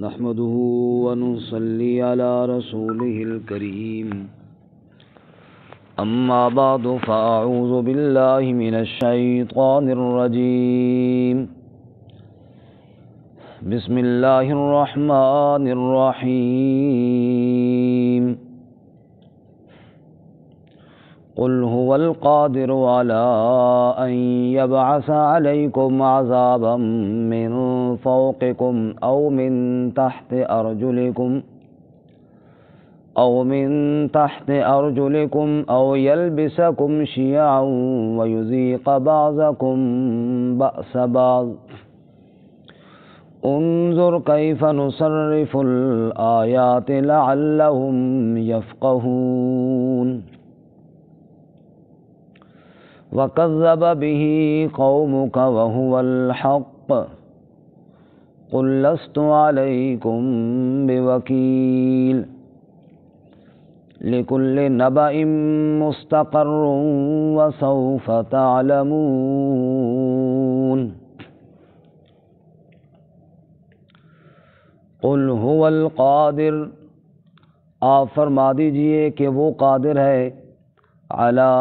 نحمده ونصلي على رسوله الكريم أما بعد فأعوذ بالله من الشيطان الرجيم بسم الله الرحمن الرحيم قل هو القادر على أن يبعث عليكم عذابا من فوقكم أو من تحت أرجلكم أو يلبسكم شيعا ويذيق بعضكم بأس بعض انظر كيف نصرف الآيات لعلهم يفقهون وكذب به قومك وهو الحق قل لست عليكم بوكيل لكل نبأ مستقر وسوف تعلمون قل هو القادر، آپ فرما دیجئے کہ وہ قادر ہے، علی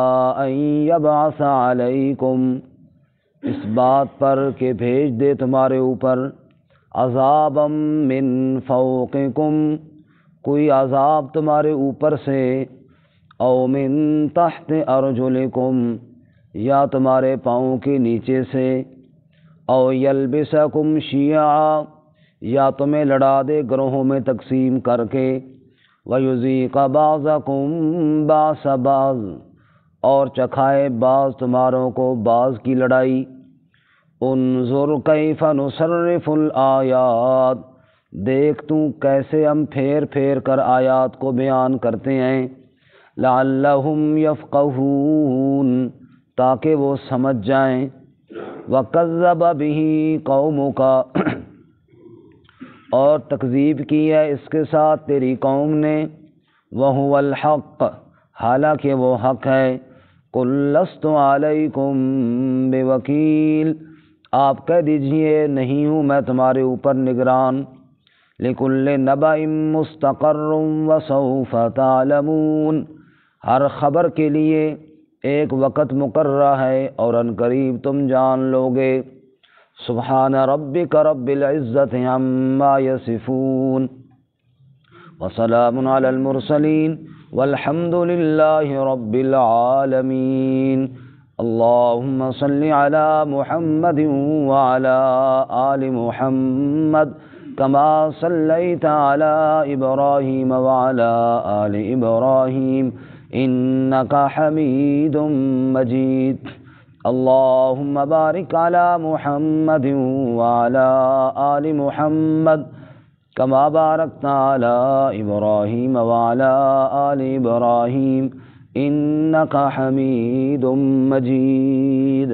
ان یبعث علیکم، اس بات پر کہ بھیج دے تمہارے اوپر، عذابا من فوقکم، کوئی عذاب تمہارے اوپر سے، او من تحت ارجلکم، یا تمہارے پاؤں کے نیچے سے، او یلبسکم شیعا، یا تمہیں لڑا دے گروہوں میں تقسیم کر کے، وَيُذِيقَ بَعْضَكُمْ بَأْسَ بَعْضٍ، اور چکھائے بعض تمہاروں کو بعض کی لڑائی۔ انظر کیف نصرف الآیات، دیکھ تو کیسے ہم پھیر پھیر کر آیات کو بیان کرتے ہیں، لعلہم یفقہون، تاکہ وہ سمجھ جائیں۔ وَكَذَّبَ بِهِ قَوْمُكَ، اور تکذیب کی ہے اس کے ساتھ تیری قوم نے، وَهُوَ الْحَقُّ، حالانکہ وہ حق ہے۔ قُل لَّسْتُ عَلَيْكُمْ بِوَكِيلٍ، آپ کہہ دیجئے نہیں ہوں میں تمہارے اوپر نگران۔ لِكُلِّ نَبَإٍ مُّسْتَقَرٌّ وَسَوْفَ تَعْلَمُونَ، ہر خبر کے لیے ایک وقت مقررہ ہے اور ان قریب تم جان لوگے۔ سبحان ربک رب العزت عما یصفون وسلام علی المرسلین والحمد للہ رب العالمین۔ اللہم صل علی محمد وعلی آل محمد کما صلیت علی ابراہیم وعلی آل ابراہیم انک حمید مجید۔ اللہم بارک علی محمد وعلی آل محمد کما بارکت علی ابراہیم وعلی آل ابراہیم انک حمید مجید۔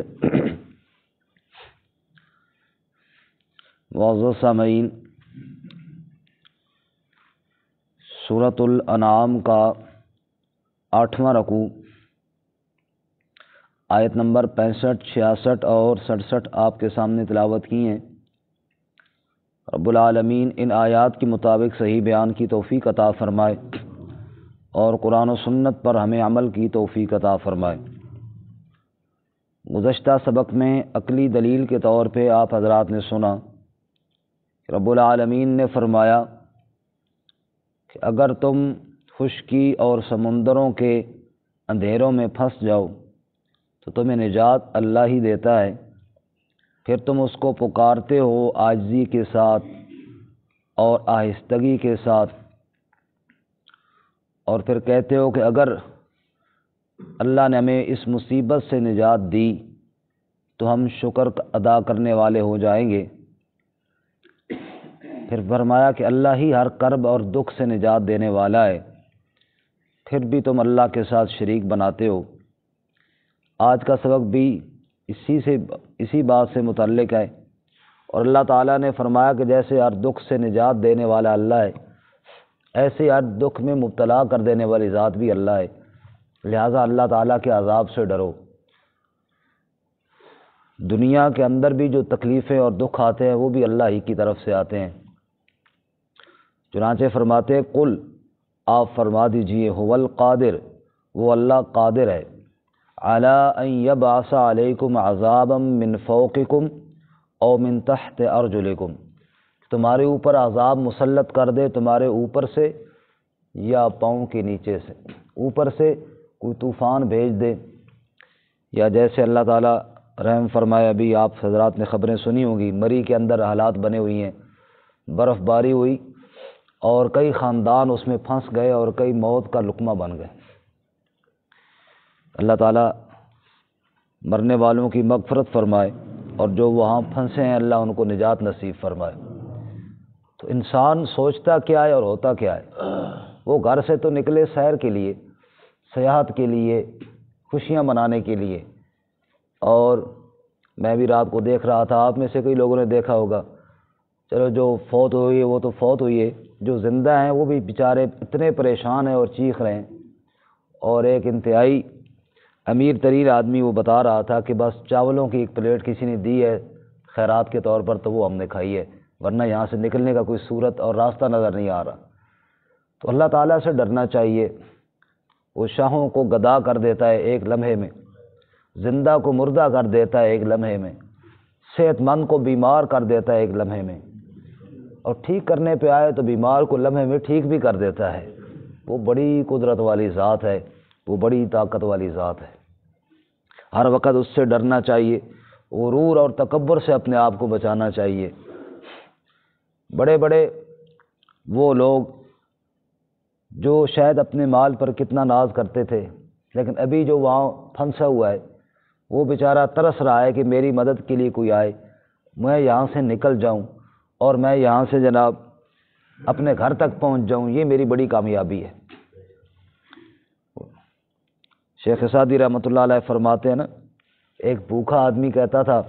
معزز سامعین، سورۃ الانعام کا 8واں رکوع آیت نمبر 65، 66 اور 67 آپ کے سامنے تلاوت کی ہیں۔ رب العالمین ان آیات کے مطابق صحیح بیان کی توفیق عطا فرمائے اور قرآن و سنت پر ہمیں عمل کی توفیق عطا فرمائے۔ گزشتہ سبق میں عقلی دلیل کے طور پہ آپ حضرات نے سنا کہ رب العالمین نے فرمایا کہ اگر تم خشکی اور سمندروں کے اندھیروں میں پھنس جاؤ تو تمہیں نجات اللہ ہی دیتا ہے، پھر تم اس کو پکارتے ہو عاجزی کے ساتھ اور آہستگی کے ساتھ، اور پھر کہتے ہو کہ اگر اللہ نے ہمیں اس مصیبت سے نجات دی تو ہم شکر ادا کرنے والے ہو جائیں گے۔ پھر فرمایا کہ اللہ ہی ہر کرب اور دکھ سے نجات دینے والا ہے، پھر بھی تم اللہ کے ساتھ شریک بناتے ہو۔ آج کا سبق بھی اسی بات سے متعلق ہے، اور اللہ تعالیٰ نے فرمایا کہ جیسے ہر دکھ سے نجات دینے والا اللہ ہے، ایسے ہر دکھ میں مبتلا کر دینے والی ذات بھی اللہ ہے، لہٰذا اللہ تعالیٰ کے عذاب سے ڈرو۔ دنیا کے اندر بھی جو تکلیفیں اور دکھ آتے ہیں وہ بھی اللہ ہی کی طرف سے آتے ہیں۔ چنانچہ فرماتے قل، آپ فرما دیجئے، هو القادر، وہ اللہ قادر ہے، علی ان یبعث علیکم عذابا من فوقکم او من تحت ارجلکم، تمہارے اوپر عذاب مسلط کر دے تمہارے اوپر سے یا پاؤں کے نیچے سے، اوپر سے کوئی طوفان بھیج دے، یا جیسے اللہ تعالیٰ رحم فرمائے، ابھی آپ حضرات نے خبریں سنی ہوں گی، مری کے اندر حالات بنے ہوئی ہیں، برف باری ہوئی اور کئی خاندان اس میں پھنس گئے اور کئی موت کا لقمہ بن گئے۔ اللہ تعالیٰ مرنے والوں کی مغفرت فرمائے اور جو وہاں پھنسے ہیں اللہ ان کو نجات نصیب فرمائے۔ تو انسان سوچتا کیا ہے اور ہوتا کیا ہے؟ وہ گھر سے تو نکلے سیر کے لیے، سیاحت کے لیے، خوشیاں منانے کے لیے، اور میں بھی رات کو دیکھ رہا تھا، آپ میں سے کئی لوگوں نے دیکھا ہوگا، چلو جو فوت ہوئی ہے وہ تو فوت ہوئی ہے، جو زندہ ہیں وہ بھی بیچارے اتنے پریشان ہیں اور چیخ رہے ہیں۔ اور ایک انتہائی امیر ترین آدمی وہ بتا رہا تھا کہ بس چاولوں کی ایک پلیٹ کسی نے دی ہے خیرات کے طور پر تو وہ ہم نے کھائی ہے، ورنہ یہاں سے نکلنے کا کوئی صورت اور راستہ نظر نہیں آ رہا۔ تو اللہ تعالیٰ سے ڈرنا چاہیے، وہ شاہوں کو گدا کر دیتا ہے ایک لمحے میں، زندہ کو مردہ کر دیتا ہے ایک لمحے میں، صحت مند کو بیمار کر دیتا ہے ایک لمحے میں، اور ٹھیک کرنے پہ آئے تو بیمار کو لمحے میں ٹھیک بھی کر دیتا ہے۔ وہ بڑی قدرت والی ذات ہے، وہ بڑی طاقت والی ذات ہے، ہر وقت اس سے ڈرنا چاہیے، غرور اور تکبر سے اپنے آپ کو بچانا چاہیے۔ بڑے بڑے وہ لوگ جو شاید اپنے مال پر کتنا ناز کرتے تھے، لیکن ابھی جو وہاں پھنسا ہوا ہے وہ بیچارہ ترس رہا ہے کہ میری مدد کے لیے کوئی آئے، میں یہاں سے نکل جاؤں اور میں یہاں سے جناب اپنے گھر تک پہنچ جاؤں، یہ میری بڑی کامیابی ہے۔ شیخ سعدی رحمۃ اللہ علیہ فرماتے ہیں نا، ایک بھوکا آدمی کہتا تھا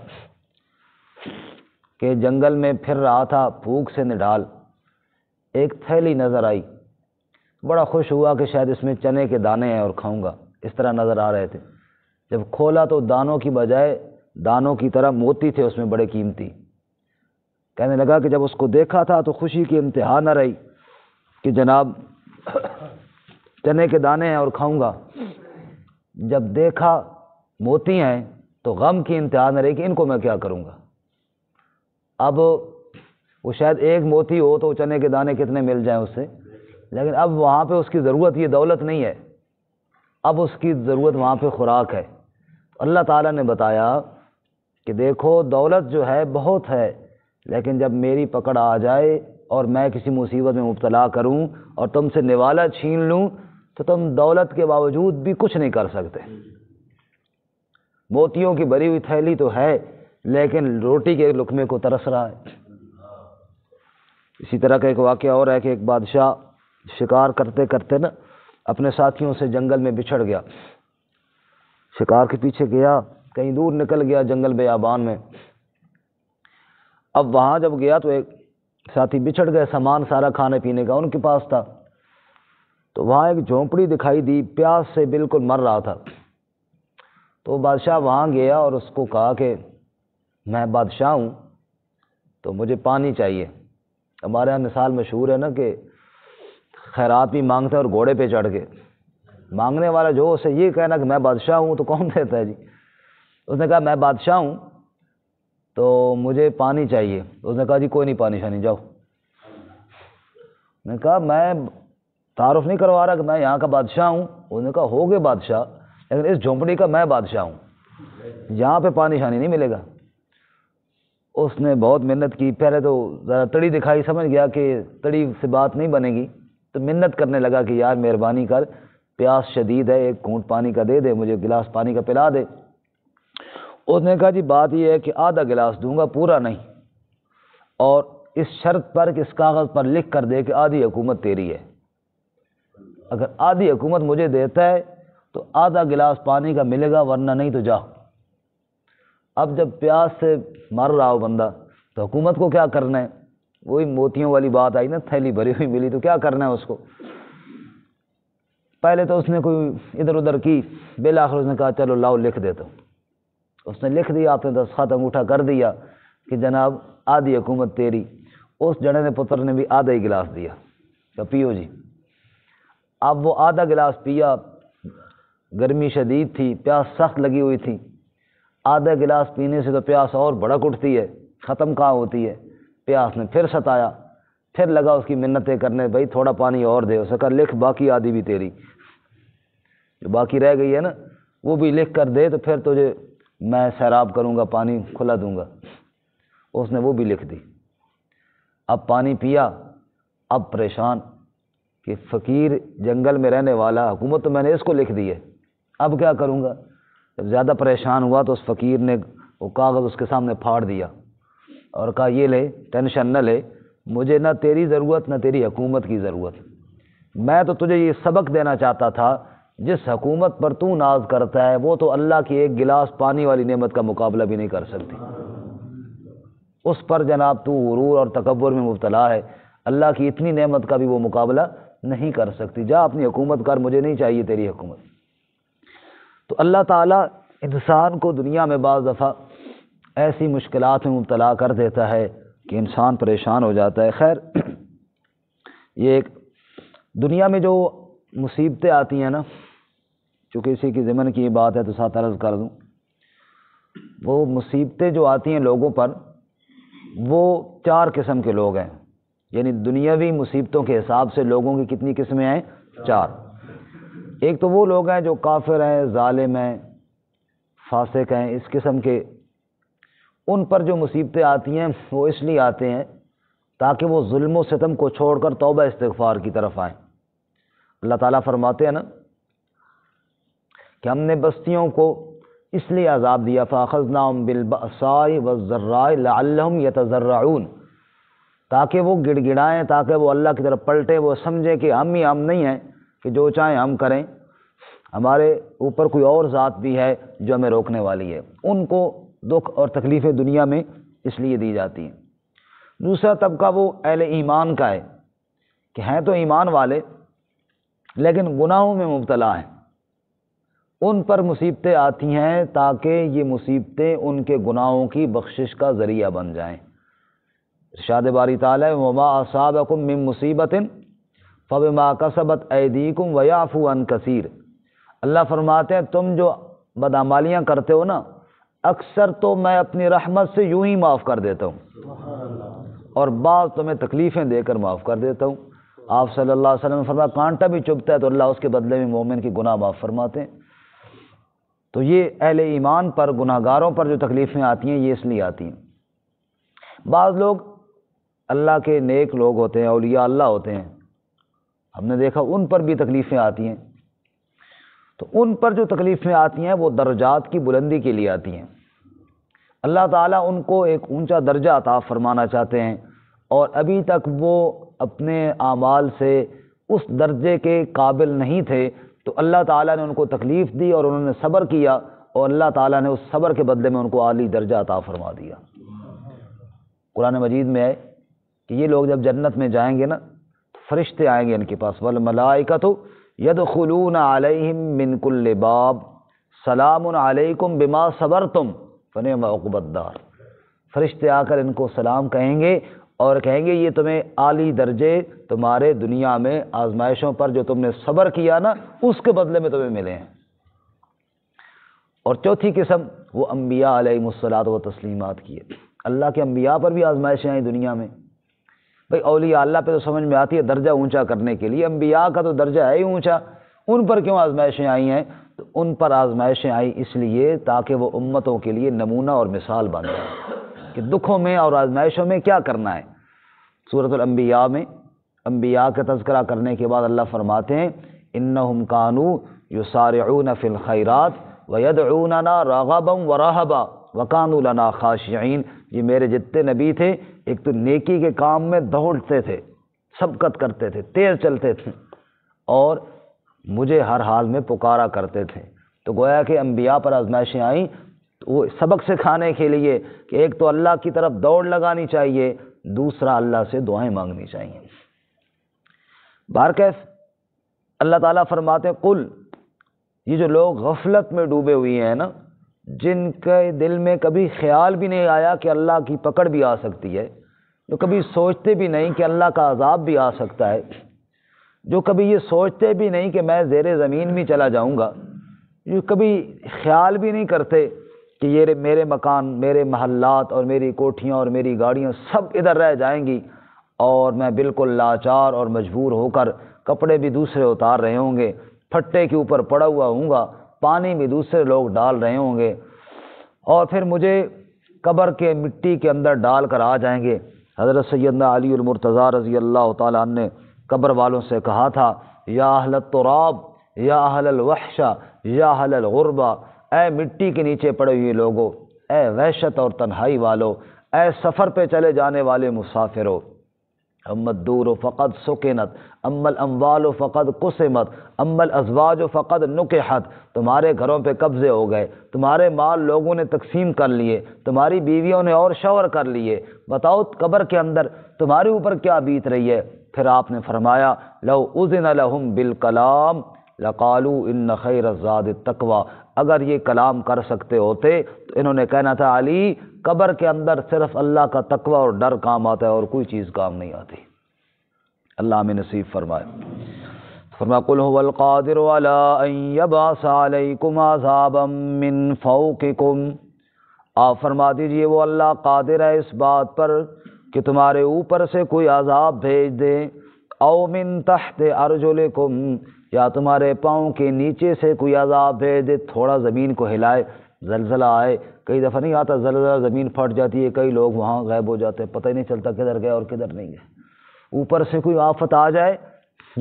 کہ جنگل میں پھر رہا تھا بھوک سے نڈال، ایک تھیلی نظر آئی، بڑا خوش ہوا کہ شاید اس میں چنے کے دانے ہیں اور کھاؤں گا، اس طرح نظر آ رہے تھے۔ جب کھولا تو دانوں کی بجائے دانوں کی طرح موتی تھے اس میں بڑے قیمتی۔ کہنے لگا کہ جب اس کو دیکھا تھا تو خوشی کی انتہا نہ رہی کہ جناب چنے کے دانے ہیں اور کھاؤں گا، جب دیکھا موتی ہیں تو غم کی انتہا نہ رہی کہ ان کو میں کیا کروں گا۔ اب وہ شاید ایک موتی ہو تو چنے کے دانے کتنے مل جائیں اس سے، لیکن اب وہاں پہ اس کی ضرورت یہ دولت نہیں ہے، اب اس کی ضرورت وہاں پہ خوراک ہے۔ اللہ تعالیٰ نے بتایا کہ دیکھو دولت جو ہے بہت ہے، لیکن جب میری پکڑ آ جائے اور میں کسی مصیبت میں مبتلا کروں اور تم سے نوالا چھین لوں تو تم دولت کے باوجود بھی کچھ نہیں کر سکتے۔ موتیوں کی بھری ہوئی تھیلی تو ہے لیکن روٹی کے لقمے کو ترس رہا ہے۔ اسی طرح کا ایک واقعہ اور ہے کہ ایک بادشاہ شکار کرتے کرتے نا اپنے ساتھیوں سے جنگل میں بچھڑ گیا، شکار کے پیچھے گیا، کہیں دور نکل گیا جنگل بیابان میں۔ اب وہاں جب گیا تو ایک ساتھی بچھڑ گئے، سامان سارا کھانے پینے کا ان کے پاس تھا، تو وہاں ایک جھونپڑی دکھائی دی، پیاس سے بالکل مر رہا تھا۔ تو بادشاہ وہاں گیا اور اس کو کہا کہ میں بادشاہ ہوں تو مجھے پانی چاہیے۔ ہمارے یہاں مثال مشہور ہے نا کہ خیرات بھی مانگتا ہے اور گھوڑے پہ چڑھ کے، مانگنے والا جو اسے یہ کہنا کہ میں بادشاہ ہوں تو کون دیتا ہے جی۔ اس نے کہا میں بادشاہ ہوں تو مجھے پانی چاہیے۔ اس نے کہا جی کوئی نہیں، پانی شانی جاؤ۔ میں نے کہا میں تعارف نہیں کروا رہا کہ میں یہاں کا بادشاہ ہوں۔ اس نے کہا ہوگے بادشاہ، لیکن اس جھونپڑی کا میں بادشاہ ہوں، یہاں پہ پانی شانی نہیں ملے گا۔ اس نے بہت محنت کی، پہلے تو ذرا تڑی دکھائی، سمجھ گیا کہ تڑی سے بات نہیں بنے گی، تو منت کرنے لگا کہ یار مہربانی کر، پیاس شدید ہے، ایک گھونٹ پانی کا دے دے، مجھے گلاس پانی کا پلا دے۔ اس نے کہا جی بات یہ ہے کہ آدھا گلاس دوں گا، پورا نہیں، اور اس شرط پر کہ اس کاغذ پر لکھ کر دے کہ آدھی حکومت تیری ہے، اگر آدھی حکومت مجھے دیتا ہے تو آدھا گلاس پانی کا ملے گا، ورنہ نہیں تو جا۔ اب جب پیاس سے مر رہا ہو بندہ تو حکومت کو کیا کرنا ہے؟ وہی موتیوں والی بات آئی نا، تھیلی بھری ہوئی ملی تو کیا کرنا ہے اس کو؟ پہلے تو اس نے کوئی ادھر ادھر کی، بالآخر اس نے کہا چلو لاؤ لکھ دیتا ہوں۔ اس نے لکھ دیا، آپ نے دستخط انگوٹھا کر دیا کہ جناب آدھی حکومت تیری۔ اس جڑے نے پتر نے بھی آدھا ہی گلاس دیا، تو پیو جی۔ اب وہ آدھا گلاس پیا، گرمی شدید تھی، پیاس سخت لگی ہوئی تھی، آدھا گلاس پینے سے تو پیاس اور بڑک اٹھتی ہے، ختم کہاں ہوتی ہے۔ پیاس نے پھر ستایا، پھر لگا اس کی منتیں کرنے، بھائی تھوڑا پانی اور دے۔ اسے کہا لکھ باقی آدھی بھی تیری، جو باقی رہ گئی ہے نا وہ بھی لکھ کر دے، تو پھر تجھے میں سیراب کروں گا، پانی کھلا دوں گا۔ اس نے وہ بھی لکھ دی۔ اب پانی پیا، اب پریشان کہ فقیر جنگل میں رہنے والا، حکومت تو میں نے اس کو لکھ دی ہے، اب کیا کروں گا۔ جب زیادہ پریشان ہوا تو اس فقیر نے وہ کاغذ اس کے سامنے پھاڑ دیا اور کہا یہ لے، ٹینشن نہ لے، مجھے نہ تیری ضرورت نہ تیری حکومت کی ضرورت، میں تو تجھے یہ سبق دینا چاہتا تھا، جس حکومت پر تو ناز کرتا ہے وہ تو اللہ کی ایک گلاس پانی والی نعمت کا مقابلہ بھی نہیں کر سکتی، اس پر جناب تو غرور اور تکبر میں مبتلا ہے، اللہ کی اتنی نعمت کا بھی وہ مقابلہ نہیں کر سکتی، جا اپنی حکومت کر، مجھے نہیں چاہیے تیری حکومت۔ تو اللہ تعالیٰ انسان کو دنیا میں بعض دفعہ ایسی مشکلات میں مبتلا کر دیتا ہے کہ انسان پریشان ہو جاتا ہے۔ خیر، یہ ایک دنیا میں جو مصیبتیں آتی ہیں نا، چونکہ اسی کی ضمن کی یہ بات ہے تو ساتھ عرض کر دوں، وہ مصیبتیں جو آتی ہیں لوگوں پر، وہ چار قسم کے لوگ ہیں، یعنی دنیاوی مصیبتوں کے حساب سے لوگوں کی کتنی قسمیں ہیں؟ چار۔ ایک تو وہ لوگ ہیں جو کافر ہیں، ظالم ہیں، فاسق ہیں، اس قسم کے، ان پر جو مصیبتیں آتی ہیں وہ اس لیے آتے ہیں تاکہ وہ ظلم و ستم کو چھوڑ کر توبہ استغفار کی طرف آئیں۔ اللہ تعالیٰ فرماتے ہیں نا کہ ہم نے بستیوں کو اس لیے عذاب دیا، فَأَخَذْنَاهُمْ بِالْبَأْسَاءِ وَالضَّرَّاءِ لَعَلَّهُمْ يَتَضَرَّعُونَ، تاکہ وہ گڑ گڑائیں، تاکہ وہ اللہ کی طرف پلٹیں، وہ سمجھیں کہ ہم نہیں ہیں کہ جو چاہیں ہم کریں، ہمارے اوپر کوئی اور ذات بھی ہے جو ہمیں روکنے والی ہے۔ ان کو دکھ اور تکلیفیں دنیا میں اس لیے دی جاتی ہیں۔ دوسرا طبقہ وہ اہل ایمان کا ہے کہ ہیں تو ایمان والے لیکن گناہوں میں مبتلا ہیں، ان پر مصیبتیں آتی ہیں تاکہ یہ مصیبتیں ان کے گناہوں کی بخشش کا ذریعہ بن جائیں۔ ارشاد باری تعالیٰ وَمَا أَصَابَكُم مِّن مُّصِيبَةٍ فَبِمَا كَسَبَتْ أَيْدِيكُمْ وَيَعْفُو عَن كَثِيرٍ، اللہ فرماتے ہیں تم جو بدعمالیاں کرتے ہو نا، اکثر تو میں اپنی رحمت سے یوں ہی معاف کر دیتا ہوں اور بعض تمہیں تکلیفیں دے کر معاف کر دیتا ہوں۔ آپ صلی اللہ علیہ وسلم نے فرمایا کانٹا بھی چبھتا ہے تو اللہ اس کے بدلے میں مومن کی گناہ معاف فرماتے ہیں۔ تو یہ اہل ایمان پر، گناہ گاروں پر جو تکلیفیں آتی ہیں یہ اس لیے آتی ہیں۔ بعض لوگ اللہ کے نیک لوگ ہوتے ہیں، اولیاء اللہ ہوتے ہیں، ہم نے دیکھا ان پر بھی تکلیفیں آتی ہیں، تو ان پر جو تکلیفیں آتی ہیں وہ درجات کی بلندی کے لیے آتی ہیں۔ اللہ تعالیٰ ان کو ایک اونچا درجہ عطا فرمانا چاہتے ہیں، اور ابھی تک وہ اپنے اعمال سے اس درجے کے قابل نہیں تھے، تو اللہ تعالیٰ نے ان کو تکلیف دی اور انہوں نے صبر کیا، اور اللہ تعالیٰ نے اس صبر کے بدلے میں ان کو عالی درجہ عطا فرما دیا۔ قرآن مجید میں ہے کہ یہ لوگ جب جنت میں جائیں گے نا تو فرشتے آئیں گے ان کے پاس، والملائکۃ یدخلون علیہم من کل باب سلام علیکم بما صبرتم فنعم عقبی الدار، فرشتے آ کر ان کو سلام کہیں گے اور کہیں گے یہ تمہیں اعلی درجے تمہارے دنیا میں آزمائشوں پر جو تم نے صبر کیا نا اس کے بدلے میں تمہیں ملے ہیں۔ اور چوتھی قسم وہ انبیاء علیہم الصلاۃ و تسلیمات کی ہے، اللہ کے انبیاء پر بھی آزمائشیں آئیں دنیا میں۔ بھئی اولیاء اللہ پہ تو سمجھ میں آتی ہے درجہ اونچا کرنے کے لیے، انبیاء کا تو درجہ ہے ہی اونچا، ان پر کیوں آزمائشیں آئی ہیں؟ تو ان پر آزمائشیں آئی اس لیے تاکہ وہ امتوں کے لیے نمونہ اور مثال بن جائے کہ دکھوں میں اور آزمائشوں میں کیا کرنا ہے۔ سورۃ الانبیاء میں انبیاء کا تذکرہ کرنے کے بعد اللہ فرماتے ہیں انہم کانوا یسارعون فی الخیرات ویدعوننا رغبا ورہبا وکانوا لنا خاشعین، یہ میرے جتنے نبی تھے ایک تو نیکی کے کام میں دوڑتے تھے، سبقت کرتے تھے، تیز چلتے تھے، اور مجھے ہر حال میں پکارا کرتے تھے۔ تو گویا کہ انبیاء پر آزمائشیں آئیں تو وہ سبق سکھانے کے لیے کہ ایک تو اللہ کی طرف دوڑ لگانی چاہیے، دوسرا اللہ سے دعائیں مانگنی چاہیے۔ بہرکیف اللہ تعالیٰ فرماتے ہیں قل، یہ جو لوگ غفلت میں ڈوبے ہوئے ہیں نا، جن کے دل میں کبھی خیال بھی نہیں آیا کہ اللہ کی پکڑ بھی آ سکتی ہے، جو کبھی سوچتے بھی نہیں کہ اللہ کا عذاب بھی آ سکتا ہے، جو کبھی یہ سوچتے بھی نہیں کہ میں زیر زمین بھی چلا جاؤں گا، جو کبھی خیال بھی نہیں کرتے کہ یہ میرے مکان، میرے محلات اور میری کوٹھیاں اور میری گاڑیاں سب ادھر رہ جائیں گی اور میں بالکل لاچار اور مجبور ہو کر کپڑے بھی دوسرے اتار رہے ہوں گے، پھٹے کے اوپر پڑا ہوا ہوں گا، پانی بھی دوسرے لوگ ڈال رہے ہوں گے، اور پھر مجھے قبر کے مٹی کے اندر ڈال کر آ جائیں گے۔ حضرت سیدنا علی المرتضیٰ رضی اللہ تعالیٰ عنہ نے قبر والوں سے کہا تھا، یا اہل التراب یا اہل الوحشہ یا اہل الغربہ، اے مٹی کے نیچے پڑے ہوئے لوگو، اے وحشت اور تنہائی والو، اے سفر پہ چلے جانے والے مسافرو، اما الدور فقد سکنت اما الاموال فقد قسمت اما الازواج فقد نکحت، تمہارے گھروں پہ قبضے ہو گئے، تمہارے مال لوگوں نے تقسیم کر لیے، تمہاری بیویوں نے اور شوہر کر لیے، بتاؤ قبر کے اندر تمہارے اوپر کیا بیت رہی ہے؟ پھر آپ نے فرمایا، لو اذن لهم بالکلام لقالوا ان خیر الزاد التقوی، اگر یہ کلام کر سکتے ہوتے تو انہوں نے کہنا تھا علی قبر کے اندر صرف اللہ کا تقوی اور ڈر کام آتا ہے اور کوئی چیز کام نہیں آتی۔ اللہ ہمیں نصیب فرمائے۔ فرمایا قل هو القادر على ان يبعث عليكم عذابا من فوقكم، آپ فرما دیجئے وہ اللہ قادر ہے اس بات پر کہ تمہارے اوپر سے کوئی عذاب بھیج دے، او من تحت ارجلکم، یا تمہارے پاؤں کے نیچے سے کوئی عذاب بھیج دے، تھوڑا زمین کو ہلائے، زلزلہ آئے، کئی دفعہ نہیں آتا زلزلہ، زمین پھٹ جاتی ہے، کئی لوگ وہاں غائب ہو جاتے ہیں، پتہ ہی نہیں چلتا کدھر گئے اور کدھر نہیں گئے۔ اوپر سے کوئی آفت آ جائے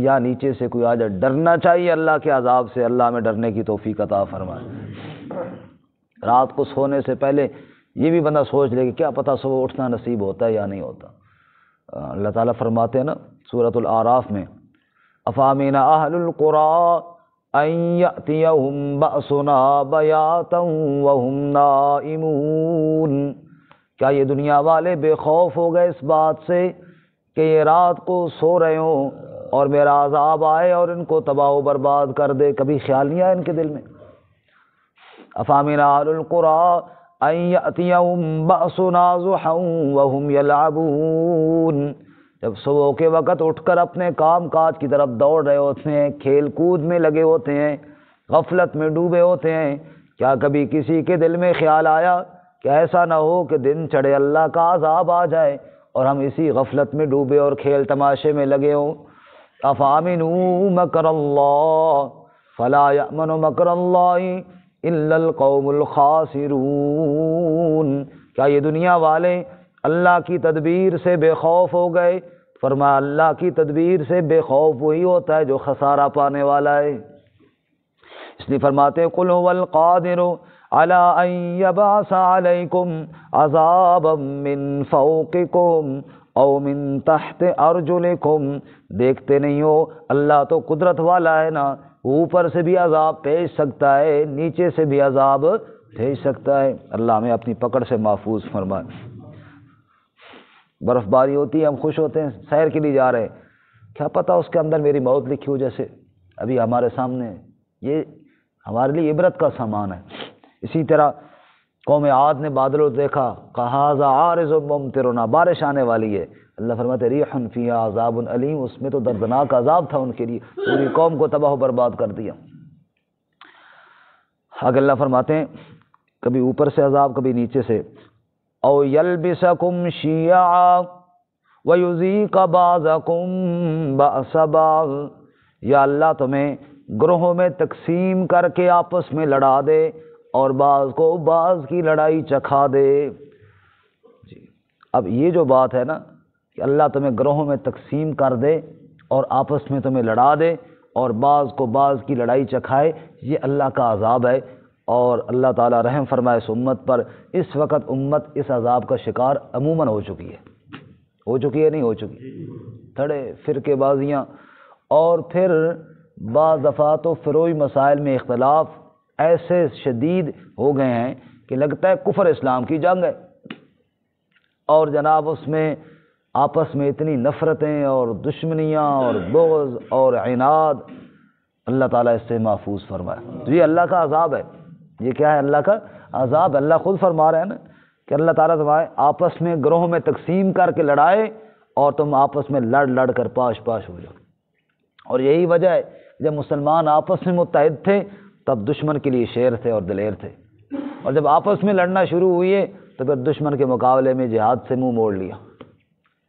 یا نیچے سے کوئی آ جائے، ڈرنا چاہیے اللہ کے عذاب سے۔ اللہ میں ڈرنے کی توفیق عطا فرمائے۔ رات کو سونے سے پہلے یہ بھی بندہ سوچ لے کہ کیا پتہ صبح اٹھنا نصیب ہوتا ہے یا نہیں ہوتا۔ اللہ تعالیٰ فرماتے ہیں نا سورۃ الاعراف میں، افامن اہل القریٰ ان یأتیہم بأسنا بیاتا وہم نائمون، کیا یہ دنیا والے بے خوف ہو گئے اس بات سے کہ یہ رات کو سو رہے ہوں اور میرا عذاب آئے اور ان کو تباہ و برباد کر دے؟ کبھی خیال نہیں آیا ان کے دل میں؟ افامن اہل القریٰ ان یأتیہم بأسنا ضحا وہم یلعبون، جب صبح کے وقت اٹھ کر اپنے کام کاج کی طرف دوڑ رہے ہوتے ہیں، کھیل کود میں لگے ہوتے ہیں، غفلت میں ڈوبے ہوتے ہیں، کیا کبھی کسی کے دل میں خیال آیا کہ ایسا نہ ہو کہ دن چڑھے اللہ کا عذاب آ جائے اور ہم اسی غفلت میں ڈوبے اور کھیل تماشے میں لگے ہوں؟ افامنوا مکر اللہ فلا یأمن مکر اللہ الا القوم الخاسرون، کیا یہ دنیا والے اللہ کی تدبیر سے بے خوف ہو گئے؟ فرمایا اللہ کی تدبیر سے بے خوف وہی ہوتا ہے جو خسارہ پانے والا ہے۔ اس لیے فرماتے ہیں قل هو القادر على ان يبعث عليكم عذابا من فوقكم او من تحت ارجلكم، دیکھتے نہیں ہو اللہ تو قدرت والا ہے نا، اوپر سے بھی عذاب بھیج سکتا ہے، نیچے سے بھی عذاب بھیج سکتا ہے۔ اللہ ہمیں اپنی پکڑ سے محفوظ فرمائے۔ برف باری ہوتی ہے، ہم خوش ہوتے ہیں، سیر کے لیے جا رہے ہیں، کیا پتہ اس کے اندر میری موت لکھی ہو، جیسے ابھی ہمارے سامنے، یہ ہمارے لیے عبرت کا سامان ہے۔ اسی طرح قوم عاد نے بادلوں دیکھا، کہا ذا عارض ممطرنا، بارش آنے والی ہے، اللہ فرماتے ریح فیہا عذاب علیم، اس میں تو دردناک عذاب تھا ان کے لیے، پوری قوم کو تباہ و برباد کر دیا۔ آگے اللہ فرماتے ہیں کبھی اوپر سے عذاب کبھی نیچے سے، او یلبسکم شیعا ویذیق بعضکم بأس بعض، یا اللہ تمہیں گروہوں میں تقسیم کر کے آپس میں لڑا دے اور بعض کو بعض کی لڑائی چکھا دے۔ جی اب یہ جو بات ہے نا کہ اللہ تمہیں گروہوں میں تقسیم کر دے اور آپس میں تمہیں لڑا دے اور بعض کو بعض کی لڑائی چکھائے، یہ اللہ کا عذاب ہے، اور اللہ تعالیٰ رحم فرمائے اس امت پر۔ اس وقت امت اس عذاب کا شکار عموماً ہو چکی ہے نہیں ہو چکی، تھڑے فرقے بازیاں، اور پھر بعض دفعہ تو فروعی مسائل میں اختلاف ایسے شدید ہو گئے ہیں کہ لگتا ہے کفر اسلام کی جنگ ہے، اور جناب اس میں آپس میں اتنی نفرتیں اور دشمنیاں اور بغض اور عناد، اللہ تعالیٰ اس سے محفوظ فرمائے۔ تو یہ اللہ کا عذاب ہے، یہ کیا ہے؟ اللہ کا عذاب۔ اللہ خود فرما رہے ہیں نا کہ اللہ تعالیٰ تمہارے آپس میں گروہوں میں تقسیم کر کے لڑائے اور تم آپس میں لڑ لڑ کر پاش پاش ہو جاؤ، اور یہی وجہ ہے جب مسلمان آپس میں متحد تھے تب دشمن کے لیے شیر تھے اور دلیر تھے، اور جب آپس میں لڑنا شروع ہوئے تو پھر دشمن کے مقابلے میں جہاد سے منہ موڑ لیا۔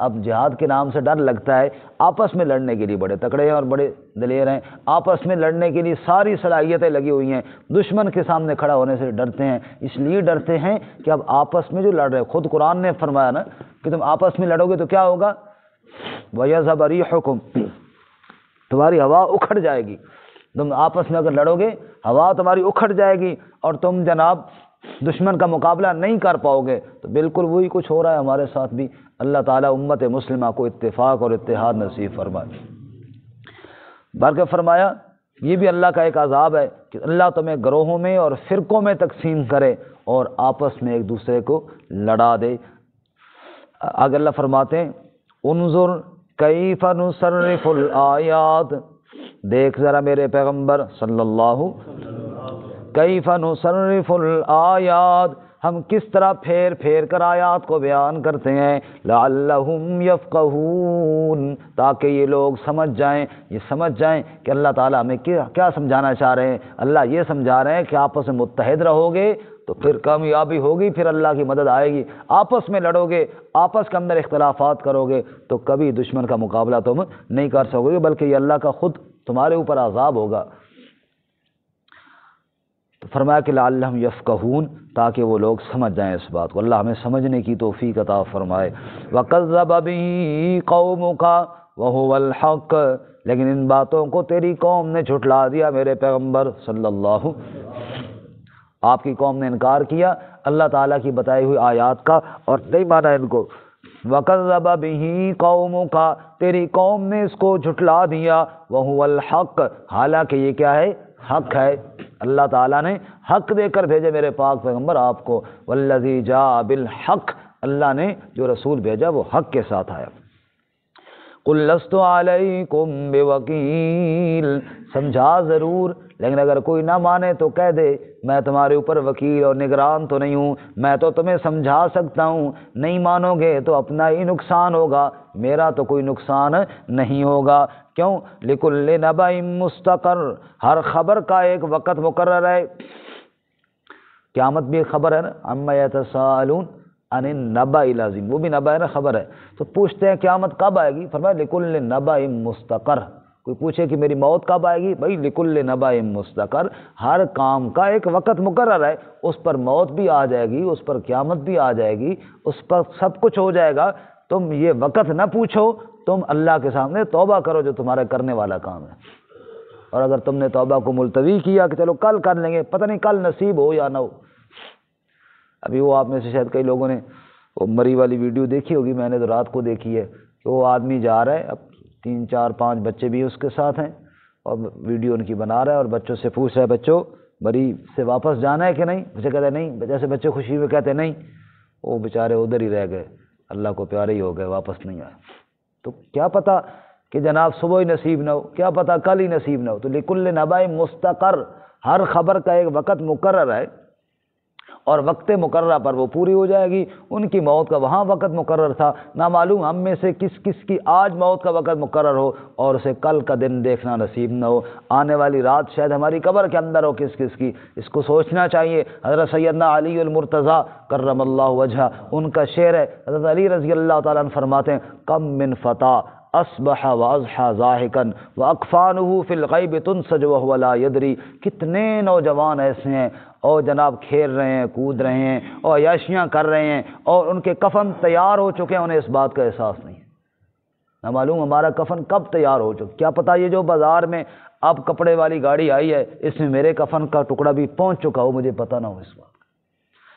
اب جہاد کے نام سے ڈر لگتا ہے، آپس میں لڑنے کے لیے بڑے تکڑے ہیں اور بڑے دلیر ہیں، آپس میں لڑنے کے لیے ساری صلاحیتیں لگی ہوئی ہیں، دشمن کے سامنے کھڑا ہونے سے ڈرتے ہیں۔ اس لیے ڈرتے ہیں کہ اب آپس میں جو لڑ رہے، خود قرآن نے فرمایا نا کہ تم آپس میں لڑو گے تو کیا ہوگا، وَيَذْهَبَ رِيحُكُمْ، تمہاری ہوا اکھڑ جائے گی۔ تم آپس میں اگر لڑو گے ہوا تمہاری اکھڑ جائے گی اور تم جناب دشمن کا مقابلہ نہیں کر پاؤ گے۔ تو بالکل وہی کچھ ہو رہا ہے ہمارے ساتھ بھی۔ اللہ تعالیٰ امت مسلمہ کو اتفاق اور اتحاد نصیب فرمائے۔ بلکہ فرمایا یہ بھی اللہ کا ایک عذاب ہے کہ اللہ تمہیں گروہوں میں اور فرقوں میں تقسیم کرے اور آپس میں ایک دوسرے کو لڑا دے۔ آگے اللہ فرماتے ہیں انظر کیف نصرف الآیات، دیکھ ذرا میرے پیغمبر صلی اللہ کیف نصرف الآیات، ہم کس طرح پھیر پھیر کر آیات کو بیان کرتے ہیں، لعلہم یفقہون، تاکہ یہ لوگ سمجھ جائیں کہ اللہ تعالیٰ ہمیں کیا سمجھانا چاہ رہے ہیں۔ اللہ یہ سمجھا رہے ہیں کہ آپس میں متحد رہو گے تو پھر کامیابی ہوگی، پھر اللہ کی مدد آئے گی۔ آپس میں لڑو گے، آپس کے اندر اختلافات کرو گے تو کبھی دشمن کا مقابلہ تم نہیں کر سکو گے، بلکہ یہ اللہ کا خود تمہارے اوپر عذاب ہوگا۔ تو فرمایا کہ لعلہم یفقہون، تاکہ وہ لوگ سمجھ جائیں اس بات کو۔ اللہ ہمیں سمجھنے کی توفیق عطا فرمائے۔ وَكَذَّبَ بِهِ قَوْمُكَ وَهُوَ الْحَقُّ، لیکن ان باتوں کو تیری قوم نے جھٹلا دیا میرے پیغمبر صلی اللہ، آپ کی قوم نے انکار کیا اللہ تعالیٰ کی بتائی ہوئی آیات کا اور نہیں مانا ان کو۔ وَكَذَّبَ بِهِ قَوْمُكَ، تیری قوم نے اس کو جھٹلا دیا، وَهُوَ الْحَقُّ، حالانکہ یہ کیا ہے، حق ہے۔ اللہ تعالیٰ نے حق دے کر بھیجے میرے پاک پیغمبر آپ کو، وَالَّذِي جَاءَ بِالْحَقِّ، اللہ نے جو رسول بھیجا وہ حق کے ساتھ آیا۔ قُلْ لَسْتُ عَلَيْكُمْ بِوَكِيلٍ، سمجھا ضرور، لیکن اگر کوئی نہ مانے تو کہہ دے میں تمہارے اوپر وکیل اور نگران تو نہیں ہوں، میں تو تمہیں سمجھا سکتا ہوں، نہیں مانو گے تو اپنا ہی نقصان ہوگا، میرا تو کوئی نقصان نہیں ہوگا۔ کیوں؟ لِكُلِّ نَبَإٍ مُسْتَقَرٌّ، ہر خبر کا ایک وقت مقرر ہے۔ قیامت بھی ایک خبر ہے نا، عَمَّ يَتَسَاءَلُونَ عَنِ النَّبَإِ الْعَظِيمِ، وہ بھی نبأ ہے نا، خبر ہے۔ تو پوچھتے ہیں قیامت کب آئے گی، فرمایا لِكُلِّ نَبَإٍ مُسْتَقَرٌّ، کوئی پوچھے کہ میری موت کب آئے گی، بھائی لِكُلِّ نَبَإٍ مُسْتَقَرٌّ، ہر کام کا ایک وقت مقرر ہے، اس پر موت بھی آ جائے گی، اس پر قیامت بھی آ جائے گی، اس پر سب کچھ ہو جائے گا۔ تم یہ وقت نہ پوچھو، تم اللہ کے سامنے توبہ کرو جو تمہارا کرنے والا کام ہے۔ اور اگر تم نے توبہ کو ملتوی کیا کہ چلو کل کر لیں گے، پتہ نہیں کل نصیب ہو یا نہ ہو۔ ابھی وہ آپ میں سے شاید کئی لوگوں نے وہ مری والی ویڈیو دیکھی ہوگی، میں نے تو رات کو دیکھی ہے کہ وہ آدمی جا رہا ہے، اب 3 4 5 بچے بھی اس کے ساتھ ہیں اور ویڈیو ان کی بنا رہا ہے اور بچوں سے پوچھ رہا ہے بچوں مری سے واپس جانا ہے کہ نہیں، بچے کہتے ہیں نہیں، جیسے بچے خوشی میں کہتے ہیں نہیں، وہ بیچارے ادھر ہی رہ گئے، اللہ کو پیارے ہی ہو گئے، واپس نہیں آئے۔ تو کیا پتہ کہ جناب صبح ہی نصیب نہ ہو، کیا پتہ کل ہی نصیب نہ ہو۔ تو لِكُلِّ نَبَإٍ مُسْتَقَرٌّ، ہر خبر کا ایک وقت مقرر ہے اور وقت مقررہ پر وہ پوری ہو جائے گی۔ ان کی موت کا وہاں وقت مقرر تھا، نہ معلوم ہم میں سے کس کس کی آج موت کا وقت مقرر ہو اور اسے کل کا دن دیکھنا نصیب نہ ہو، آنے والی رات شاید ہماری قبر کے اندر ہو کس کس کی، اس کو سوچنا چاہیے۔ حضرت سیدنا علی المرتضیٰ کرم اللہ وجہہ، ان کا شعر ہے، حضرت علی رضی اللہ تعالیٰ عنہ فرماتے ہیں کم من فتیٰ اصبح واضحى ضاحكا واقفانه في الغیب تنسج وهو لا يدری، کتنے نوجوان ایسے ہیں اور جناب کھیل رہے ہیں، کود رہے ہیں اور عیاشیاں کر رہے ہیں اور ان کے کفن تیار ہو چکے ہیں، انہیں اس بات کا احساس نہیں ہے۔ نہ معلوم ہمارا کفن کب تیار ہو چکا، کیا پتہ یہ جو بازار میں اب کپڑے والی گاڑی آئی ہے اس میں میرے کفن کا ٹکڑا بھی پہنچ چکا ہو، مجھے پتہ نہ ہو اس بات۔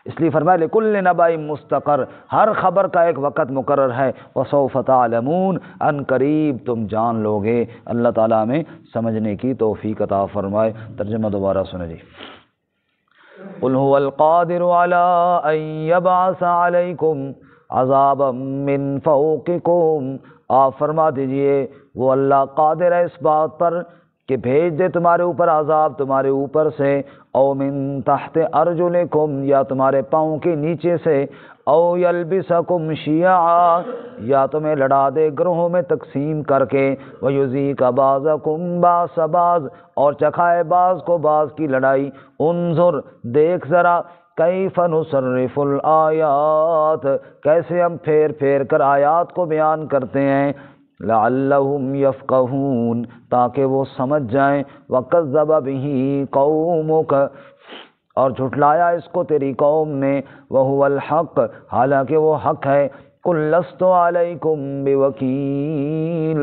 اس لیے فرمایا لِكُلِّ نَبَإٍ مُسْتَقَرٌّ، ہر خبر کا ایک وقت مقرر ہے، وَسَوْفَ تَعْلَمُونَ، ان قریب تم جان لوگے۔ اللہ تعالیٰ ہمیں سمجھنے کی توفیق عطا فرمائے۔ ترجمہ دوبارہ سنیں جی۔ قُلْ هُوَ الْقَادِرُ عَلَىٰ أَن يَبْعَثَ عَلَيْكُمْ عَذَابًا مِّن فَوْقِكُمْ، آپ فرما دیجئے وہ اللہ قادر ہے اس بات پر کہ بھیج دے تمہارے اوپر عذاب تمہارے اوپر سے، او من تحت ارجلکم یا تمہارے پاؤں کے نیچے سے، او یلبسکم شیعا یا تمہیں لڑا دے گروہوں میں تقسیم کر کے، ویذیق بعضکم باس بعض اور چکھائے بعض کو بعض کی لڑائی۔ انظر دیکھ ذرا کیف نصرف الآیات کیسے ہم پھیر پھیر کر آیات کو بیان کرتے ہیں، لعلہم یفقہون تاکہ وہ سمجھ جائیں، وکذب بہ قومک اور جھٹلایا اس کو تیری قوم نے، وہو الحق حالانکہ وہ حق ہے، قل لست علیکم بوکیل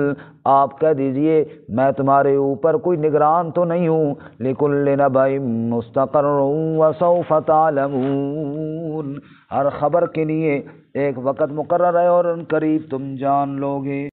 آپ کہہ دیجئے میں تمہارے اوپر کوئی نگران تو نہیں ہوں، لکل نبأ مستقر وسوف تعلمون ہر خبر کے لیے ایک وقت مقرر ہے اور ان قریب تم جان لوگے۔